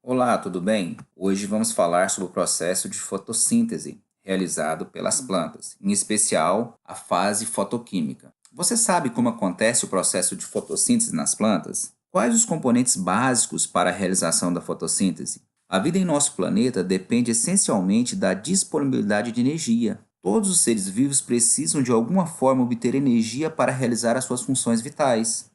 Olá, tudo bem? Hoje vamos falar sobre o processo de fotossíntese realizado pelas plantas, em especial a fase fotoquímica. Você sabe como acontece o processo de fotossíntese nas plantas? Quais os componentes básicos para a realização da fotossíntese? A vida em nosso planeta depende essencialmente da disponibilidade de energia. Todos os seres vivos precisam de alguma forma obter energia para realizar as suas funções vitais.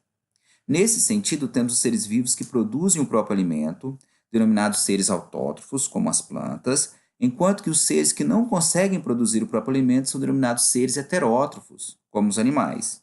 Nesse sentido, temos os seres vivos que produzem o próprio alimento, denominados seres autótrofos, como as plantas, enquanto que os seres que não conseguem produzir o próprio alimento são denominados seres heterótrofos, como os animais.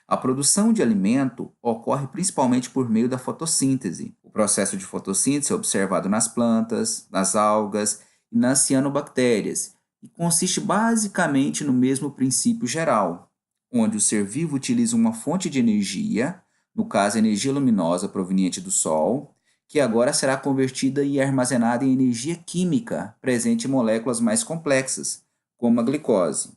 A produção de alimento ocorre principalmente por meio da fotossíntese. O processo de fotossíntese é observado nas plantas, nas algas e nas cianobactérias e consiste basicamente no mesmo princípio geral, onde o ser vivo utiliza uma fonte de energia, no caso a energia luminosa proveniente do Sol, que agora será convertida e armazenada em energia química presente em moléculas mais complexas, como a glicose.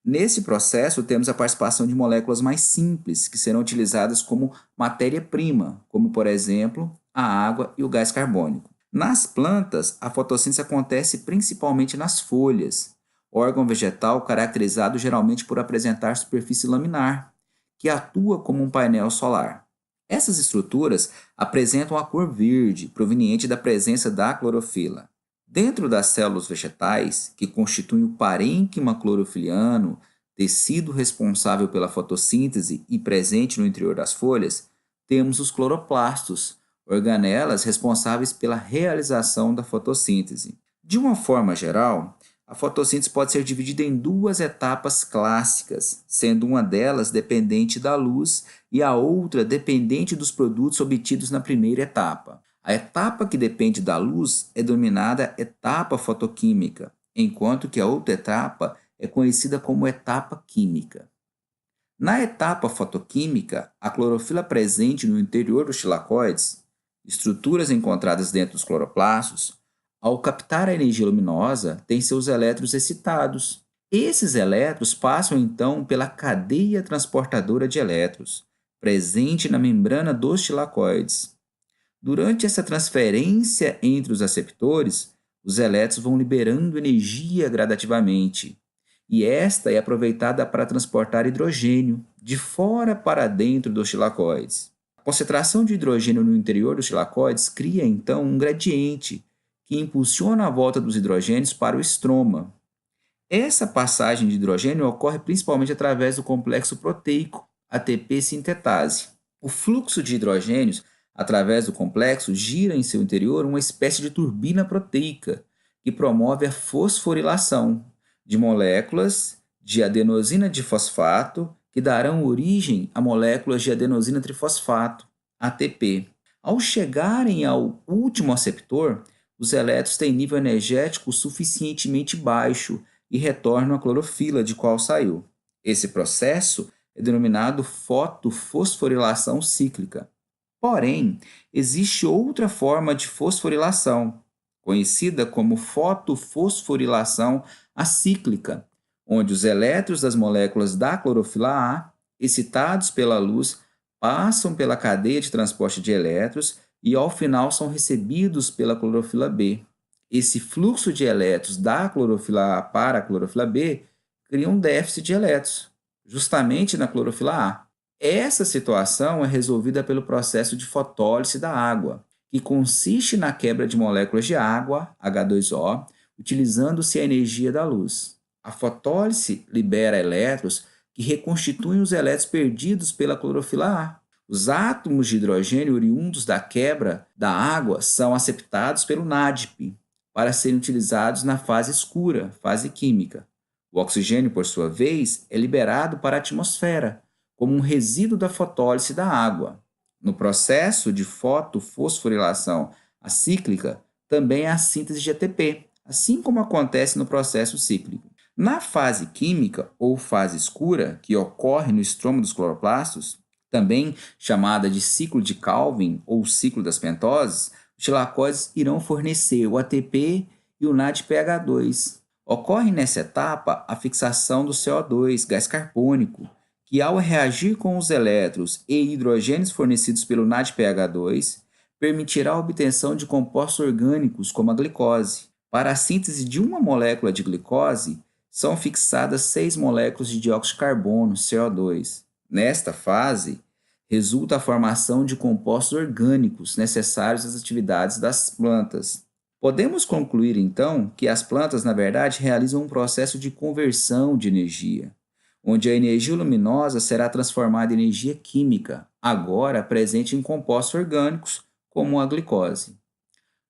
Nesse processo, temos a participação de moléculas mais simples, que serão utilizadas como matéria-prima, como, por exemplo, a água e o gás carbônico. Nas plantas, a fotossíntese acontece principalmente nas folhas, órgão vegetal caracterizado geralmente por apresentar superfície laminar, que atua como um painel solar. Essas estruturas apresentam a cor verde, proveniente da presença da clorofila. Dentro das células vegetais, que constituem o parênquima clorofiliano, tecido responsável pela fotossíntese e presente no interior das folhas, temos os cloroplastos, organelas responsáveis pela realização da fotossíntese. De uma forma geral, a fotossíntese pode ser dividida em duas etapas clássicas, sendo uma delas dependente da luz e a outra dependente dos produtos obtidos na primeira etapa. A etapa que depende da luz é denominada etapa fotoquímica, enquanto que a outra etapa é conhecida como etapa química. Na etapa fotoquímica, a clorofila presente no interior dos tilacoides, estruturas encontradas dentro dos cloroplastos, ao captar a energia luminosa, tem seus elétrons excitados. Esses elétrons passam então pela cadeia transportadora de elétrons, presente na membrana dos tilacoides. Durante essa transferência entre os aceptores, os elétrons vão liberando energia gradativamente, e esta é aproveitada para transportar hidrogênio de fora para dentro dos tilacoides. A concentração de hidrogênio no interior dos tilacoides cria então um gradiente que impulsiona a volta dos hidrogênios para o estroma. Essa passagem de hidrogênio ocorre principalmente através do complexo proteico ATP sintetase. O fluxo de hidrogênios através do complexo gira em seu interior uma espécie de turbina proteica que promove a fosforilação de moléculas de adenosina difosfato que darão origem a moléculas de adenosina trifosfato, ATP. Ao chegarem ao último aceptor, os elétrons têm nível energético suficientemente baixo e retornam à clorofila de qual saiu. Esse processo é denominado fotofosforilação cíclica. Porém, existe outra forma de fosforilação, conhecida como fotofosforilação acíclica, onde os elétrons das moléculas da clorofila A, excitados pela luz, passam pela cadeia de transporte de elétrons e ao final são recebidos pela clorofila B. Esse fluxo de elétrons da clorofila A para a clorofila B cria um déficit de elétrons, justamente na clorofila A. Essa situação é resolvida pelo processo de fotólise da água, que consiste na quebra de moléculas de água, H2O, utilizando-se a energia da luz. A fotólise libera elétrons que reconstituem os elétrons perdidos pela clorofila A. Os átomos de hidrogênio oriundos da quebra da água são aceptados pelo NADP para serem utilizados na fase escura, fase química. O oxigênio, por sua vez, é liberado para a atmosfera, como um resíduo da fotólise da água. No processo de fotofosforilação acíclica, também há síntese de ATP, assim como acontece no processo cíclico. Na fase química ou fase escura, que ocorre no estroma dos cloroplastos, também chamada de ciclo de Calvin ou ciclo das pentoses, os tilacoides irão fornecer o ATP e o NADPH2. Ocorre nessa etapa a fixação do CO2, gás carbônico, que ao reagir com os elétrons e hidrogênios fornecidos pelo NADPH2, permitirá a obtenção de compostos orgânicos como a glicose. Para a síntese de uma molécula de glicose, são fixadas 6 moléculas de dióxido de carbono, CO2. Nesta fase, resulta a formação de compostos orgânicos necessários às atividades das plantas. Podemos concluir, então, que as plantas, na verdade, realizam um processo de conversão de energia, onde a energia luminosa será transformada em energia química, agora presente em compostos orgânicos, como a glicose.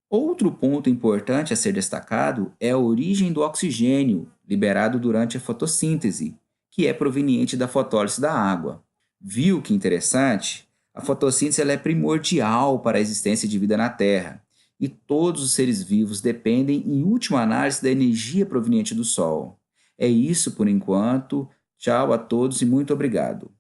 Outro ponto importante a ser destacado é a origem do oxigênio liberado durante a fotossíntese, que é proveniente da fotólise da água. Viu que interessante? A fotossíntese ela é primordial para a existência de vida na Terra, e todos os seres vivos dependem, em última análise, da energia proveniente do Sol. É isso por enquanto. Tchau a todos e muito obrigado.